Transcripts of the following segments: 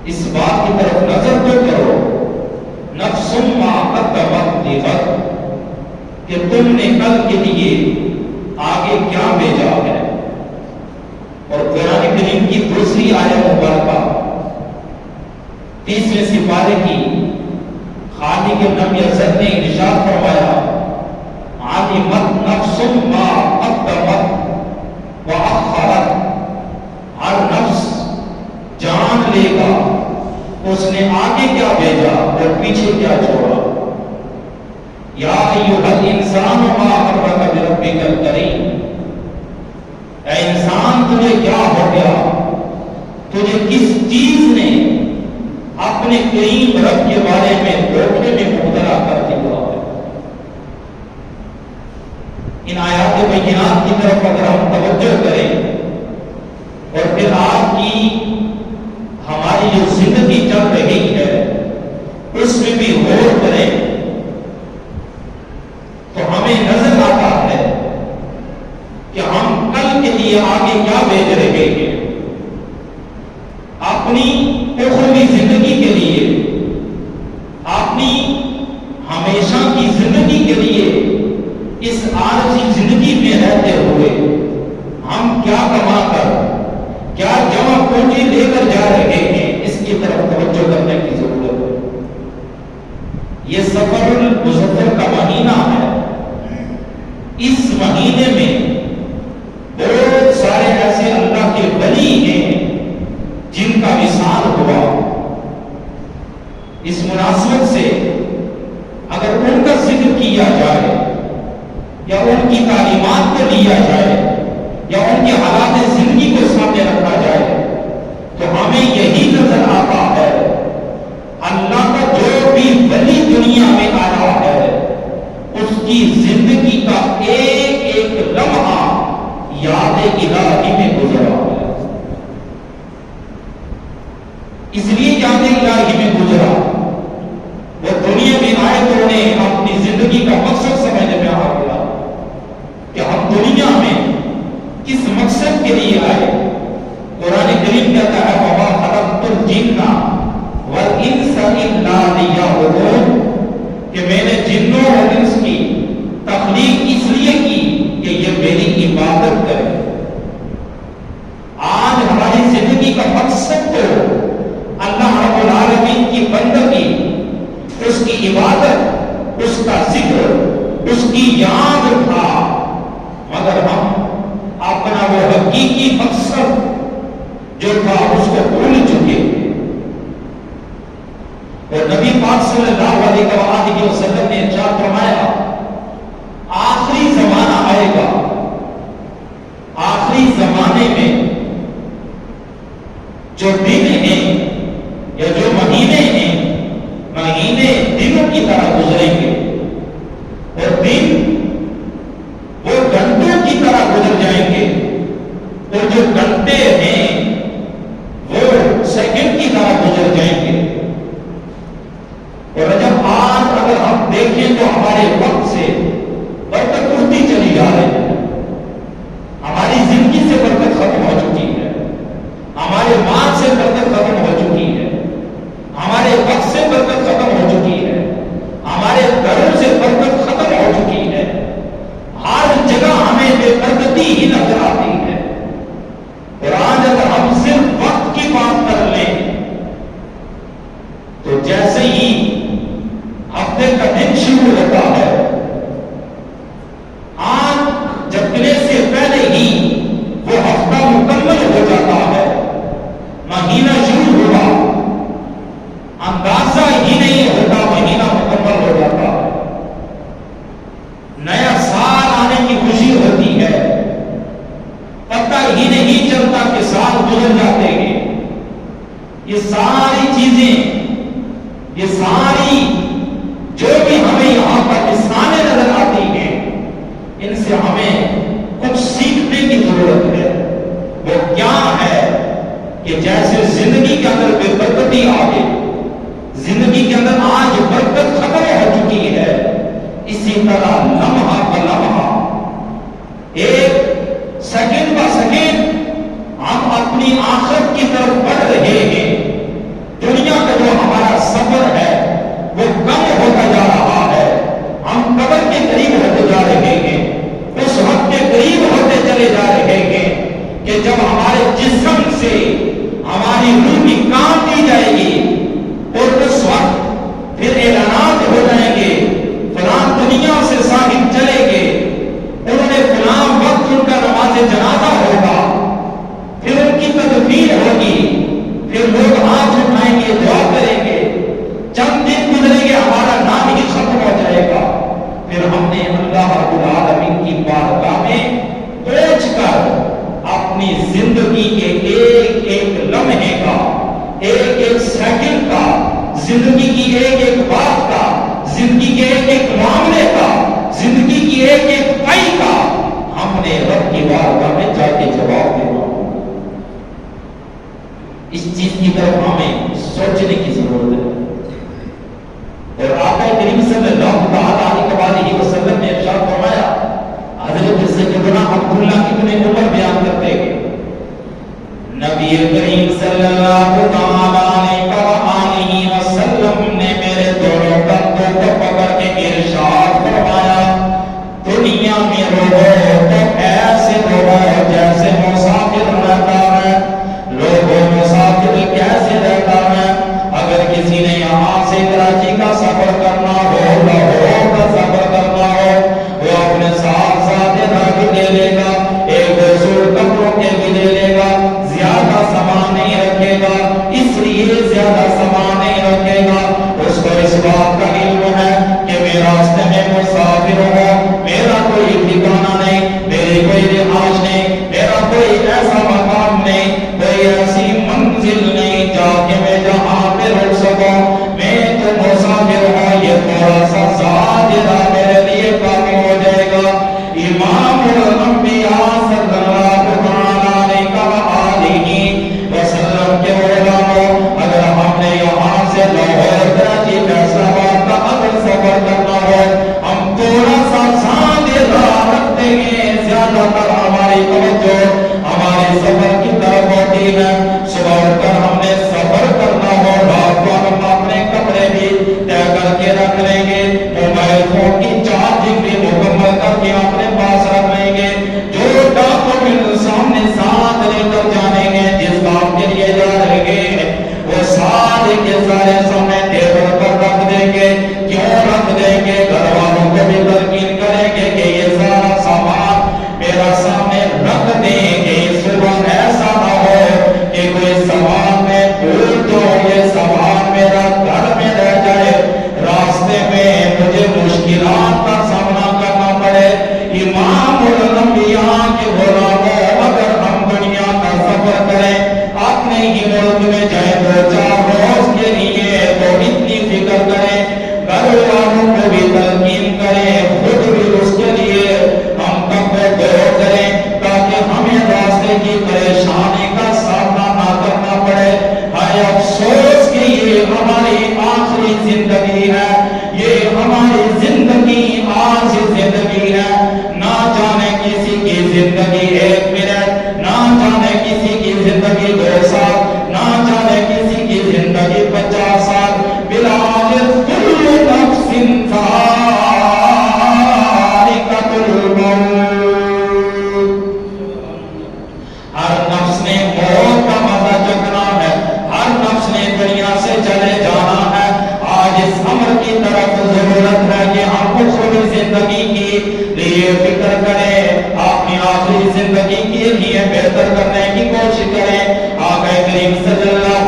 اس بات کی طرف نظر تو کرو، نفس ما قدمت لغد، کہ تم نے کل کے لیے آگے کیا بھیجا ہے۔ اور قرآن کریم کی دوسری آیت مبارکہ 30ویں سپارے کی خالق لم یزل نے ارشاد فرمایا، علمت نفس ما قدمت وأخرت، ہر نفس جان لے گا اس نے آگے کیا بھیجا اور پیچھے کیا چھوڑا۔ یا ایھا الانسان ما غرک بربک الکریم، اے انسان تجھے کیا ہو گیا، تجھے کس چیز نے اپنے کریم رب کے بارے میں دھوکے میں مبتلا کر دیا ہے۔ ان آیات بینات کی طرف اگر ہم توجہ کریں اور پھر آج کی ہماری جو زندگی چل رہی ہے اس میں بھی غور کریں تو ہمیں نظر آتا ہے کہ ہم کل کے لیے آگے کیا بھیج رہے ہیں۔ اپنی اخروی زندگی کے لیے، اپنی ہمیشہ کی زندگی کے لیے، اس عارضی زندگی میں رہتے ہوئے ہم کیا کما کر، کیا جمع پونجی لے کر جا رہے ہیں، اس کی طرف توجہ کرنے کی ضرورت ہے۔ یہ سفر المظفر کا مہینہ ہے۔ اس مہینے میں بہت سارے ایسے اللہ کے ولی ہیں جن کا وصال ہوا۔ اس مناسبت سے اگر ان کا ذکر کیا جائے یا ان کی تعلیمات کو لیا جائے یا ان کے حالات زندگی کو سامنے رکھا جائے تو ہمیں یہی نظر آتا ہے اللہ کا جو بھی ولی دنیا میں آیا ہے اس کی زندگی کا ایک ایک لمحہ یاد الہی میں گزرا ہے۔ اس لیے یاد الہی میں گزرا، وہ دنیا میں آئے تو انہیں اپنی زندگی کا مقصد سمجھ میں آ گیا کہ ہم دنیا میں کس مقصد کے لیے آئے۔ قرآن کریم کہتا ہے وَمَا خَلَقْتُ الْجِنَّ وَالْإِنسَ إِلَّا لِيَعْبُدُونِ، کہ میں نے جنوں اور انس کی تخلیق اس لیے کی کہ یہ میری عبادت کرے۔ آج ہماری زندگی کا مقصد تو اللہ رب العالمین کی بندگی، اس کی عبادت، اس کا ذکر، اس کی یاد تھا، مگر ہم اپنا وہ حقیقی مقصد جو تھا اس کو بھول چکے ہیں۔ اور نبی پاک صلی اللہ علیہ وآلہ وسلم نے ارشاد فرمایا آخری زمانہ آئے گا، آخری زمانے میں جو دن ہیں یا جو مہینے ہیں، مہینے دنوں کی طرح گزریں گے اور دن وہ گھنٹوں کی طرح گزر جائیں گے اور جو گھنٹے ہیں وہ سیکنڈ کی طرح گزر جائیں گے۔ اور جب آج اگر ہم دیکھیں تو ہمارے وقت سے برکت اٹھتی چلی جا رہی ہے، ہماری زندگی سے برکت ختم ہو چکی ہے، ہمارے مال سے برکت ختم ہو چکی ہے، ہمارے وقت سے برکت ختم ہو چکی ہے، ہمارے گھروں سے برکت ختم ہو چکی ہے، ہر جگہ ہمیں بے برکتی ہی نظر آتی ہے۔ اور آج اگر ہم صرف وقت کی بات کر لیں تو جیسے ہی ہفتے کا دن شروع ہوتا ہے، آج جگنے سے پہلے ہی وہ ہفتہ مکمل ہو جاتا ہے، مہینہ شروع ہوا، اندازہ ہی نہیں ہوتا مہینہ مکمل ہو جاتا ہے، نیا سال آنے کی خوشی ہوتی ہے، پتہ ہی نہیں چلتا کہ سال گزر جاتے ہیں۔ یہ ساری چیزیں، یہ ساری جو بھی ہمیں یہاں پر مثالیں نظر آتی ہیں، ان سے ہمیں کچھ سیکھنے کی ضرورت ہے۔ وہ کیا ہے کہ جیسے زندگی کے اندر بے برکتی آ گئی، زندگی کے اندر آج برکت ختم ہو چکی ہے، اسی طرح لمحہ کا لمحہ، ایک سیکنڈ با سیکنڈ ہم اپنی آخرت کی طرف بڑھ رہے ہیں۔ اطلاعات دی جائے گی اور اس وقت پھر اعلانات ہو جائیں گے، فلاں دنیا سے صاحب چلے گے، انہوں نے فلاں وقت ان کا نماز جنازہ ہوگا، پھر ان کی تدفین ہوگی، پھر لوگ ہاتھ اٹھائیں گے، دعا کریں گے، چند دن گزریں گے، ہمارا نام ہی ختم ہو جائے گا، پھر ہم نے اللہ رب العالمین کی بارگاہ میں پہنچ کر اپنی زندگی کے ایک ایک لمحے کا، ایک ایک سیکنڈ کا، زندگی کی ایک ایک بات کا، زندگی کے ایک ایک معاملے کا، زندگی کی ایک ایک پائی کا ہم نے رب کی بارگاہ میں جا کے جواب دینا۔ اس چیز کی طرف ہمیں سوچنے کی ضرورت ہے۔ اور آقا کریم صلی اللہ علیہ وسلم نے ارشاد فرمایا، حضرت سیدنا عبداللہ ابن عمر بیان کرتے ہیں، نبی کریم صلی اللہ علیہ وسلم نے میرے دونوں کندھوں کو پکڑ کے ارشاد فرمایا، دنیا میں رہو تو ایسے رہو جیسے مسافر رہتا ہے۔ لوگوں مسافر کیسے رہتا ہے؟ اگر کسی نے یہاں سے کراچی کا سفر کرنا ہو، لاہور کا سفر کرنا ہو، وہ اپنے ساتھ بھی لے لے گا، ایک دو سوٹ کپڑوں کے بھی لے لے گا، زیادہ سامان نہیں رکھے گا، اس لیے زیادہ سامان نہیں رکھے گا، اس کو اس بات کا علم ہے کہ میں راستے میں مسافر ہوں، میرا کوئی ٹھکانہ نہیں، میری کوئی رہائش نہیں، میرا کوئی ایسا مقام نہیں، کوئی ایسی منزل نہیں جا کے میں جہاں پہ رک سکوں، میں تو مسافر ہوں، یہ تھوڑا سا زیادہ میرے لیے کافی ہو جائے گا۔ امام الانبیاء صلی اللہ علیہ وسلم کے علماء، اگر ہم نے یہاں سے لاہور کراچی فیصل آباد کا اگر سفر کرنا ہو، ہم تھوڑا سا زیادہ رکھ دیں گے، زیادہ تر ہماری توجہ ہمارے سفر کی طرف ہوتی ہے۔ صبح اٹھ کر ہم نے سفر کرنا ہو، رات کو ہم اپنے کپڑے بھی طے کر کے رکھ لیں گے، موبائل فون کی چارجنگ بھی مکمل کر کے اپنے پاس رکھ لیں گے، جو ڈاکومنٹ سامنے ساتھ لے کر جانیں گے، جس کام کے لیے جا رہے گے، وہ سارے کے سارے سامنے ٹیبل پر رکھ دیں گے۔ کیوں رکھ دیں گے؟ گھر والوں کو بھی تلقین کریں گے کہ یہ سارا سامان میرا سامنے رکھ دیں گے، صبح ایسا نہ ہو کہ کوئی سامان میں بھول دو، یہ سامان میرا گھر میں رہ جائے، راستے میں مجھے مشکلات کا سامنا کرنا پڑے۔ امام الانبیاء کے غلاموں، اگر ہم دنیا کا سفر کریں، اپنے ہی ملک میں جائیں دو چار روز کے لیے، تو اتنی فکر کریں، گھر والوں کو بھی تلقین کریں، خود بھی اس کے لیے ہم کپڑے دو کریں، تاکہ ہمیں راستے کی پریشانی کا سامنا نہ کرنا پڑے۔ ہائے افسوس کہ یہ ہماری آخری زندگی ہے، یہ ہماری زندگی آج زندگی ہے، نہ جانے کسی کی زندگی ایک منٹ، نہ جانے کسی کی زندگی 2 سال، نہ جانے کسی کی زندگی 50 سال۔ بالآخر کل نفس ذائقۃ الموت، ہر نفس نے موت کا مزہ چکھنا ہے، ہر نفس نے دنیا سے چلے جانا ہے۔ آج اس امر کی طرف ضرورت ہے کہ ہم خود زندگی کے لیے فکر کریں، اپنی آخری زندگی کے لیے بہتر کرنے کی کوشش کریں۔ آقا کریم صلی اللہ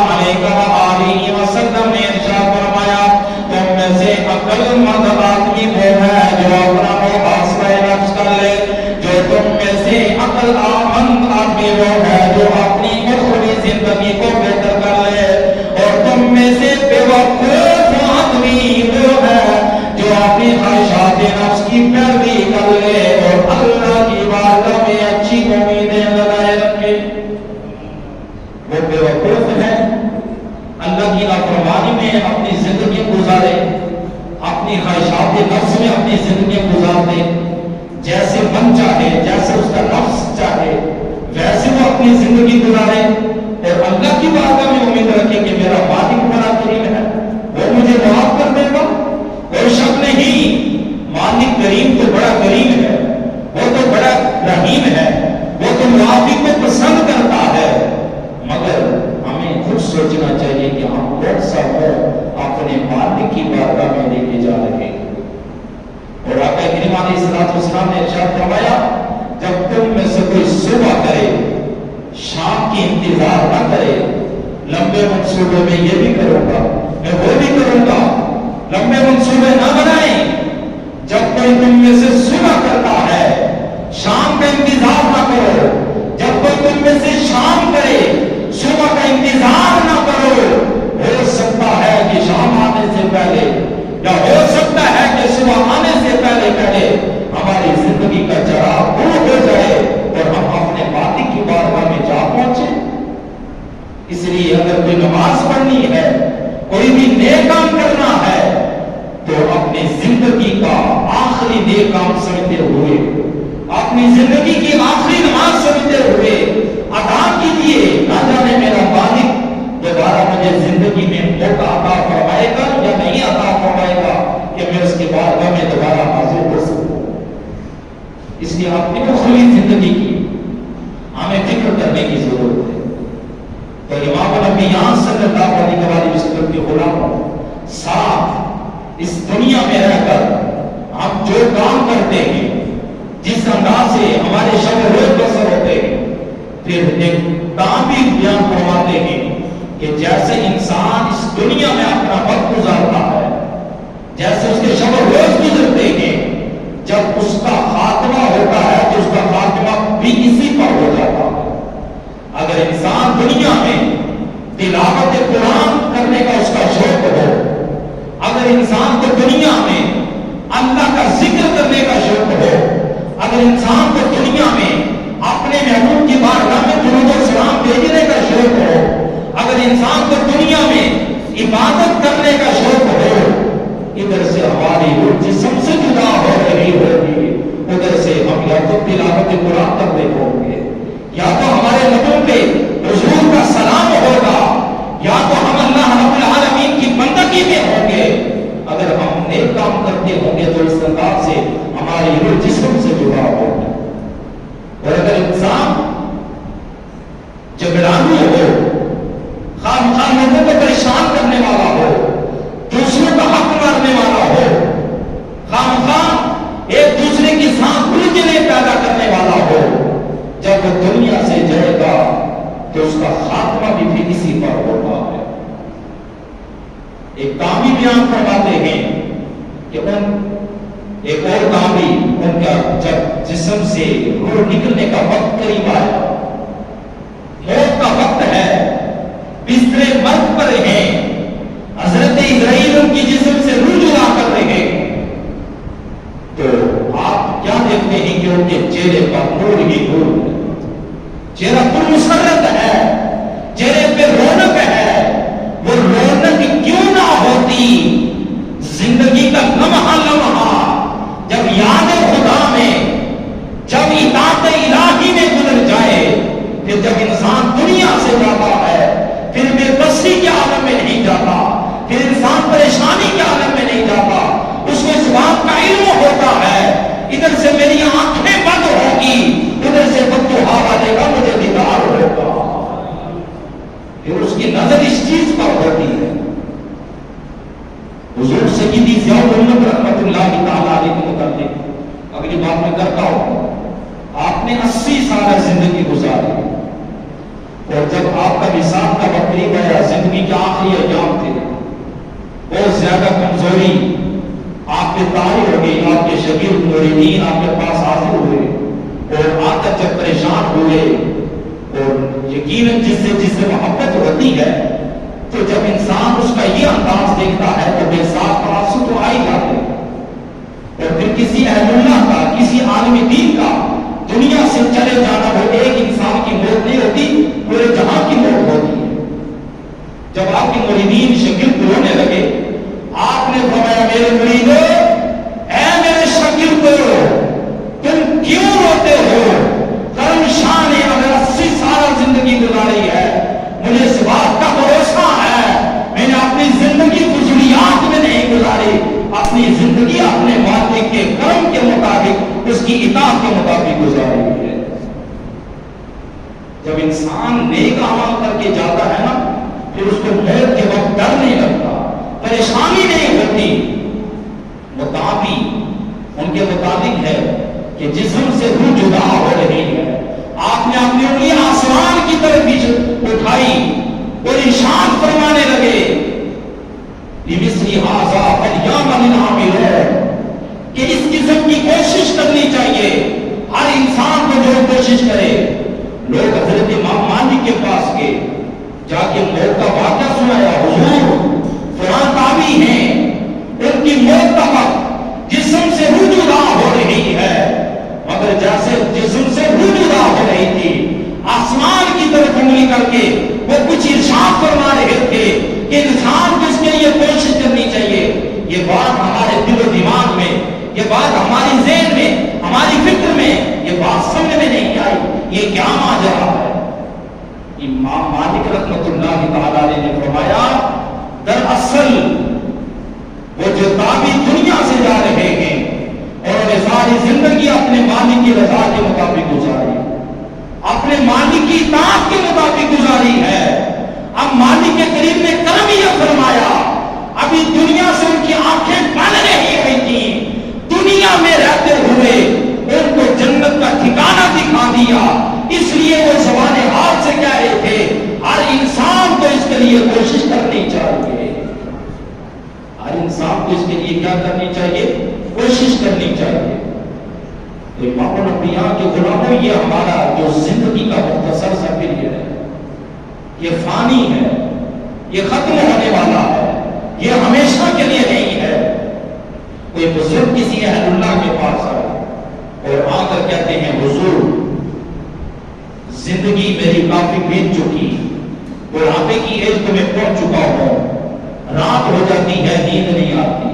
علیہ وسلم نے ارشاد فرمایا، تم میں سے عقل مند آدمی وہ ہے جو اپنا محاسبہ نفس کر لے، جو تم میں سے عقل مند آدمی وہ ہے جو اپنی اخروی زندگی کو بہتر کر لے، اور تم میں سے بے وقوف آدمی وہ ہے جو اپنی خواہشات نفس کی پیروی کر لے اور اللہ کی بارگاہ میں اچھی امیدیں لگائے رکھے۔ وہ بے وقوف ہے، اللہ کی نافرمانی میں اپنی زندگی گزارے، اپنی خواہشات نفس میں اپنی زندگی گزار دے، جیسے من چاہے، جیسے اس کا نفس چاہے، ویسے وہ اپنی زندگی گزارے، اور اللہ کی بارگاہ میں امید رکھے کہ میرا مالک بڑا کریم ہے، وہ مجھے معاف کر دے گا۔ کوئی شک نہیں، مالک کریم تو بڑا کریم ہے، وہ تو بڑا رحیم ہے، وہ تو معافی کو پسند کرتا ہے، مگر ہمیں خود سوچنا چاہیے کہ ہم کون سا منہ اپنے مالک کی بارگاہ میں لے کے جا رہے ہیں۔ اور آقا کریم علیہ الصلوۃ والسلام نے ارشاد فرمایا جب تم میں سے کوئی صبح کرے شام کی انتظار نہ کرے، لمبے منصوبے میں یہ بھی کروں گا میں وہ بھی کروں گا، لمبے منصوبے نہ بنائیں۔ جب کوئی تم میں سے صبح کرتا ہے شام کا انتظار نہ کرو، جب کوئی تم میں سے شام کرے صبح کا انتظار نہ کرو۔ ہو سکتا ہے کہ شام آنے سے پہلے یا ہو سکتا ہے کہ صبح آنے سے پہلے پہلے ہماری زندگی کا چراغ دور ہو جائے اور ہم اپنے مالک کی بارگاہ میں جا پہنچے۔ اس لیے اگر کوئی نماز پڑھنی ہے، کوئی بھی نیک کام کرنا ہے تو اپنی زندگی کا آخری نیک کام سمجھتے ہوئے، اپنی زندگی کی آخری نماز سمجھتے ہوئے ادا کیجیے۔ نہ جانے میرا مالک دوبارہ مجھے زندگی میں موقع عطا فرمائے گا یا نہیں عطا فرمائے گا کہ میں اس کے بارگاہ میں دوبارہ حاضر ہو سکوں۔ اس لیے اپنی اخروی زندگی کی ہمیں فکر کرنے کی ضرورت ہے۔ تو امام الانبیاء صلی اللہ علیہ وسلم کے غلاموں، ساتھ اس دنیا میں رہ کر ہم جو کام کرتے ہیں، جس انداز سے ہمارے شب روز بسر ہوتے ہیں، پھر ایک تعبیر بیان فرماتے ہیں کہ جیسے انسان اس دنیا میں اپنا وقت گزارتا ہے، جیسے اس کے شب روز گزرتے ہیں، جب اس کا خاتمہ ہوتا ہے تو اس کا خاتمہ بھی اسی پر ہو جاتا ہے۔ اگر انسان دنیا میں تلاوت قرآن کرنے کا اس کا شوق ہو، اگر انسان کو دنیا میں اللہ کا ذکر کرنے کا شوق ہو، اگر انسان کو دنیا میں اپنے محبوب کی بارگاہ میں درود و سلام بھیجنے کا شوق ہو، اگر انسان کو دنیا میں عبادت کرنے کا شوق ہو، ادھر سے ہماری روح جسم سے جدا ہو رہی ہوگی، ادھر سے ہم یا تو تلاوت قرآن کر رہے ہوں گے، یا تو ہمارے لبوں پہ حضور کا سلام ہوگا، یا تو ہم اللہ رب العالمین کی بندگی میں ہوں گے۔ اگر ہم نیک کام کرتے ہوں گے تو اس انداز سے ہماری روح جسم سے جدا ہوگی۔ اور اگر انسان جھگڑالو ہو، خواہ لوگوں کو پریشان کرنے والا ہو، دوسروں کا حق مارنے والا ہو، خواہ ایک دوسرے کے ساتھ الجھنیں پیدا کرنے والا ہو، جب وہ دنیا سے جائے گا تو اس کا خاتمہ بھی پھر اسی پر ہوتا ہے۔ ایک کامی بیان فرماتے ہیں کہ ایک اور کامی ان کا جب جسم سے روح نکلنے کا وقت قریب آیا، موت کا وقت ہے، بستر مرگ پر ہیں، حضرت اسرائیل ان کی جسم سے روح جدا کر رہے ہیں، تو آپ کیا دیکھتے ہیں کہ ان کے چہرے پر نور ہی نور ہے، چہرہ پر مسرت ہے، چہرے پہ رونق ہے۔ وہ رونق کیوں نہ ہوتی؟ زندگی کا لمحہ لمحہ جب یاد خدا میں، جب اطاعت الہی میں گزر جائے، پھر جب انسان دنیا سے جاتا ہے پھر بے بسی کے عالم میں نہیں جاتا، پھر انسان پریشانی کے عالم میں نہیں جاتا، اس کو اس بات کا علم ہوتا ہے ادھر سے میری آنکھیں بند ہوگی، ادھر سے بددعا والے کا مجھے دیدار ہوگا، پھر اس کی نظر اس چیز پر ہوتی ہے۔ حضور سیدی ضیاء الحق رحمۃ اللہ تعالی علیہ کے متعلق اگلی بات میں کرتا ہوں، آپ نے 80 سال زندگی گزاری، اور جب آپ کا وصال کا وقت قریب آیا، زندگی کے آخری ایام تھے، بہت زیادہ کمزوری آپ پہ طاری ہو گئی، آپ کے شاگرد مریدین آپ کے پاس حاضر ہوئے، اور آ کر جب پریشان ہوئے، اور یقیناً جس سے محبت ہوتی ہے تو جب انسان اس کا یہ انداز دیکھتا ہے تو بے ساتھ آنسو تو آ ہی جاتے، اور پھر کسی اہل اللہ کا، کسی عالم دین کا دنیا سے چلے جانا، وہ ایک انسان کی موت نہیں ہوتی، پورے جہاں کی موت ہوتی ہے۔ جب آپ کے مریدین شاگرد رونے لگے، آپ نے فرمایا میرے مریدو، اے میرے شاگردو، تم کیوں روتے ہو؟ کرم شاہ نے اگر 80 سال زندگی گزاری ہے، مجھے اس بات کا بھروسہ ہے میں نے اپنی زندگی فضولیات میں نہیں گزاری، اپنی زندگی اپنے مالک کے کرم کے مطابق، اس کی اطاعت کے مطابق گزاری ہے۔ جب انسان نیک عمل کر کے جاتا ہے نا، پھر اس کو پریشانی نہیں ہوتی. متعابی ان کے مطابق ہے کہ جسم سے روح جدا ہو رہی ہے. آپ نے اپنی انگلی آسمان کی طرف بھی اٹھائی اور ارشاد فرمانے لگے لِمِثْلِ هَٰذَا فَلْيَعْمَلِ الْعَامِلُونَ کہ اس قسم کی کوشش کرنی چاہیے ہر انسان کو جو کوشش کرے. لوگ حضرت امام مالک کے پاس گئے, جا کے موت کا واقعہ سنایا. حضور فلاں تابعی ہیں, ان کی موت کا وقت جسم سے روح جدا ہو رہی ہے, مگر جیسے جسم سے روح جدا ہو رہی تھی آسمان کی طرف انگلی کر کے وہ کچھ ارشاد فرما رہے تھے کہ انسان کو اس کے لیے کوشش کرنی چاہیے. یہ بات ہمارے دل و دماغ میں, یہ بات ہماری ذہن میں, ہماری فکر میں, یہ بات سمجھ میں نہیں آئی یہ کیا ماجرا ہے. امام مالک رحمۃ اللہ تعالی علیہ نے فرمایا دراصل وہ جو تابعی دنیا سے جا رہے ہیں اور وہ ساری زندگی اپنے مالک کی رضا کے مطابق گزاری, اپنے مالک کی اطاعت کے مطابق گزاری ہے. اب مالک کے قریب نے کرم یہ فرمایا, ابھی دنیا سے ان کی آنکھیں بند نہیں ہوئی تھی, دنیا میں رہتے ہوئے ان کو جنت کا ٹھکانہ دکھا دیا. اس لیے وہ زبان حال سے کہہ رہے تھے ہر انسان کو اس کے لیے کوشش کرنی چاہیے. ہر انسان کو اس کے لیے کیا کرنی چاہیے؟ کوشش کرنی چاہیے. تو امام الانبیاء کے غلاموں, یہ ہمارا جو زندگی کا مختصر سا پیریڈ ہے یہ فانی ہے, یہ ختم ہونے والا ہے, یہ ہمیشہ کے لیے نہیں ہے. کوئی بزرگ کسی اہل اللہ کے پاس آئے اور آ کر کہتے ہیں حضور زندگی میری کافی بیت چکی, بڑھاپے کی ایج تو میں پہنچ چکا ہوں, رات ہو جاتی ہے نیند نہیں آتی,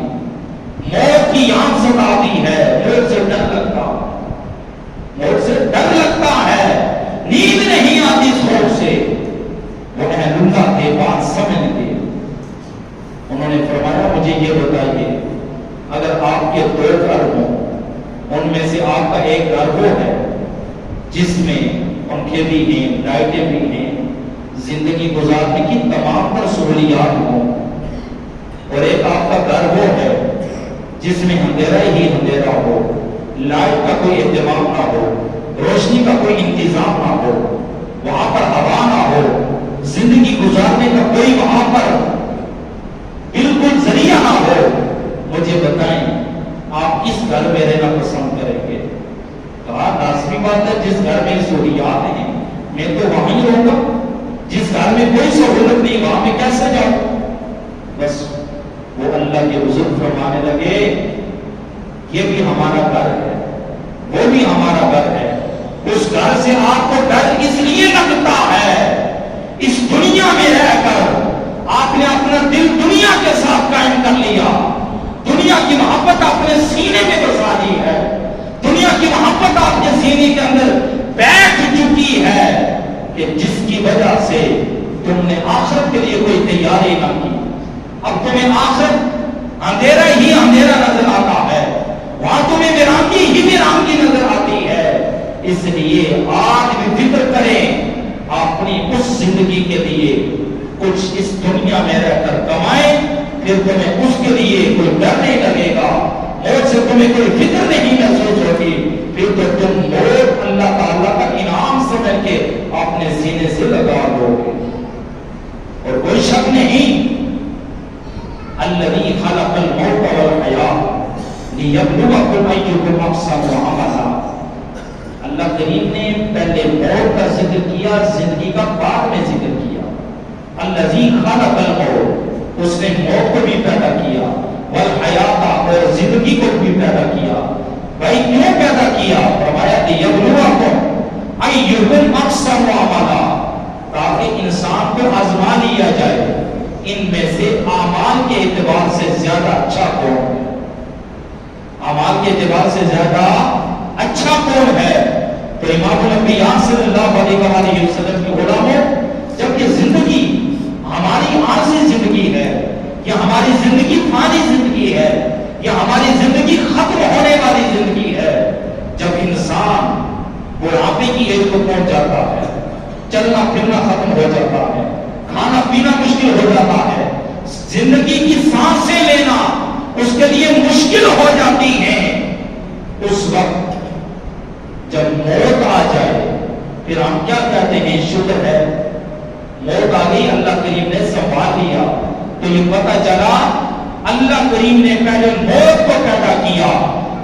موت کی آنکھ ستاتی ہے, موت سے ڈر لگتا, موت سے ڈر لگتا ہے, نیند نہیں آتی خوف سے. وہ اہل اللہ کے بات سمجھ گئے. انہوں نے فرمایا مجھے یہ بتائیے اگر آپ کے 2 گھر ہوں, ان میں سے آپ کا ایک گھر وہ ہے جس میں پنکھے بھی ہیں, لائٹیں بھی ہیں, زندگی گزارنے کی تمام تر سہولیات ہوں, اور ایک آپ کا گھر وہ ہے جس میں اندھیرا ہی اندھیرا ہو, لائٹ کا کوئی اہتمام نہ ہو, روشنی کا کوئی انتظام نہ ہو, وہاں پر ہوا نہ ہو, زندگی گزارنے کا کوئی وہاں پر بالکل ذریعہ نہ ہو. مجھے بتائیں آپ کس گھر میں رہنا پسند کریں گے؟ کہا لازمی بات ہے جس گھر میں سہولیات ہیں میں تو وہیں رہوں گا, جس گھر میں کوئی سہولت نہیں وہاں میں کیسے جاؤں. بس وہ اللہ کے بزرگ فرمانے لگے یہ بھی ہمارا گھر ہے, وہ بھی ہمارا گھر ہے, اس گھر سے آپ کو ڈر اس لیے لگتا ہے اس دنیا میں رہ کر آپ نے اپنا دل دنیا کے ساتھ قائم کر لیا, دنیا کی محبت اپنے سینے میں بسا لی ہے, دنیا کی محبت آپ کے سینے کے اندر بیٹھ چکی ہے کہ جس کی وجہ سے تم نے آخرت کے لیے کوئی تیاری نہ کی. اب تمہیں آخرت اندھیرا ہی اندھیرا نظر آتا ہے, وہاں تمہیں ویرانگی ہی ویرانگی نظر آتی ہے. اس لیے آج بھی فکر کریں اپنی اس زندگی کے لیے کچھ اس دنیا میں رہ کر کمائیں, پھر تمہیں اس کے لیے کوئی ڈر نہیں لگے گا, موت سے تمہیں کوئی فکر نہیں محسوس ہوگی, پھر تو تم موت اللہ تعالیٰ کا انعام سمجھ کے اپنے سینے سے لگا دو گے. اور کوئی شک نہیں الذی خلق الموت والحیاۃ لیبلوکم ایکم احسن عملا. اللہ کریم نے پہلے موت کا ذکر کیا, زندگی کا بعد میں ذکر کیا. الذی خلق الموت, اس نے موت کو بھی پیدا کیا, والحیات, اور زندگی کو بھی پیدا کیا. بھائی کیوں پیدا کیا؟ فرمایا لیبلوکم ایکم احسن عملا, تاکہ انسان کو آزما لیا جائے ان میں سے اعمال کے اعتبار سے زیادہ اچھا کون ہے, اعمال کے اعتبار سے زیادہ اچھا کون ہے. تو امام الانبیاء صلی اللہ علیہ وسلم کی غلاموں, جب یہ زندگی ہماری عارضی زندگی ہے, یہ ہماری زندگی فانی زندگی ہے, یہ ہماری زندگی ختم ہونے والی زندگی ہے, جب انسان بڑھاپے کی ایج کو پہنچ جاتا ہے, چلنا پھرنا ختم ہو جاتا ہے, کھانا پینا مشکل ہو جاتا ہے, زندگی کی سانسیں لینا اس کے لیے مشکل ہو جاتی ہے، اس وقت جب موت آ جائے پھر ہم کیا کہتے ہیں؟ شکر ہے موت آ گئی، اللہ کریم نے سنبھال لیا۔ تو یہ پتہ چلا اللہ کریم نے پہلے موت کو پیدا کیا،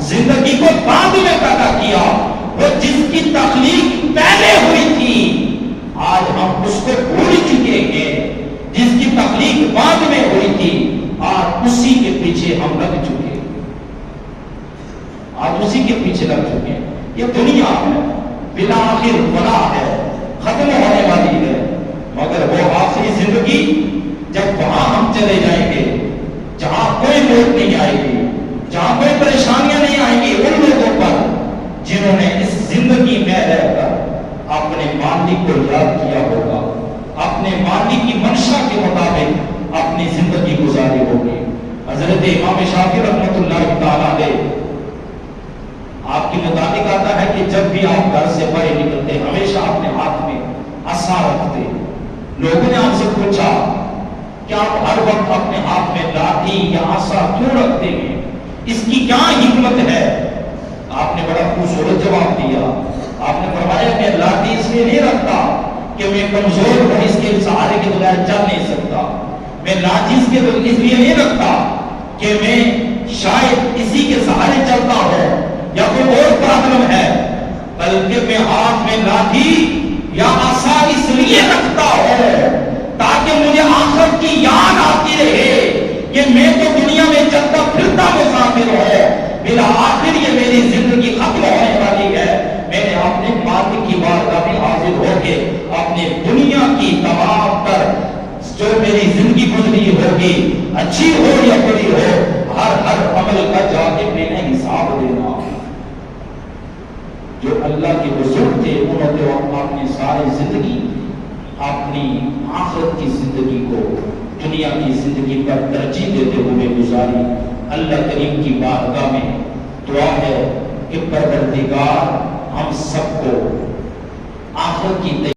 زندگی کو بعد میں پیدا کیا۔ وہ جس کی تخلیق پہلے ہوئی تھی آج ہم اس کو بھول چکے ہیں، جس کی تخلیق بعد میں ہوئی تھی آج اسی کے پیچھے ہم لگ چکے ہیں، آج اسی کے پیچھے لگ چکے ہیں۔ یہ دنیا ہے بلا آخر فنا ہے، ختم ہونے والی ہے، مگر وہ آخری زندگی جب وہاں ہم چلے جائیں گے جہاں کوئی موت نہیں آئے گی، جہاں کوئی پریشانیاں نہیں آئیں گی، ان لوگوں پر جنہوں نے اس زندگی میں رہ کر اپنے مالک کو یاد کیا ہوگا، اپنے مالک کی منشا کے مطابق اپنی زندگی گزاری ہوگی۔ حضرت امام شافعی رحمۃ اللہ تعالیٰ علیہ آپ کے مطابق آتا ہے کہ جب بھی آپ گھر سے باہر نکلتے ہمیشہ اپنے ہاتھ میں عصا رکھتے۔ لوگوں نے آپ سے پوچھا کہ آپ ہر وقت اپنے ہاتھ میں لاٹھی یا عصا کیوں رکھتے ہیں، اس کی کیا حکمت ہے؟ آپ نے بڑا خوبصورت جواب دیا۔ آپ نے فرمایا میں لاٹھی اس لیے نہیں رکھتا کہ میں کمزور ہوں، اس کے سہارے کے بغیر چل نہیں سکتا، میں لاٹھی اس لیے نہیں رکھتا کہ میں شاید اسی کے سہارے چلتا ہوں یا کوئی اور پرابلم ہے، بلکہ میں ہاتھ میں لاٹھی یا عصا اس لیے رکھتا ہوں تاکہ مجھے آخرت کی یاد آتی رہے کہ میں تو دنیا میں چلتا پھرتا مسافر ہوں، بالآخر یہ میری زندگی ختم ہونے والی ہے، میں نے اپنے مالک کی بارگاہ میں حاضر ہو کے اپنے دنیا کی تمام تر جو میری زندگی گزری ہوگی، اچھی ہو یا بری ہو، ہر عمل کا جا کے میں نے حساب دینا۔ جو اللہ کے بزرگ تھے انہوں نے اپنی ساری زندگی اپنی آخرت کی زندگی کو دنیا کی زندگی پر ترجیح دیتے ہوئے گزاری۔ اللہ کریم کی بارگاہ میں دعا ہے کہ پروردگار ہم سب کو آخرت کی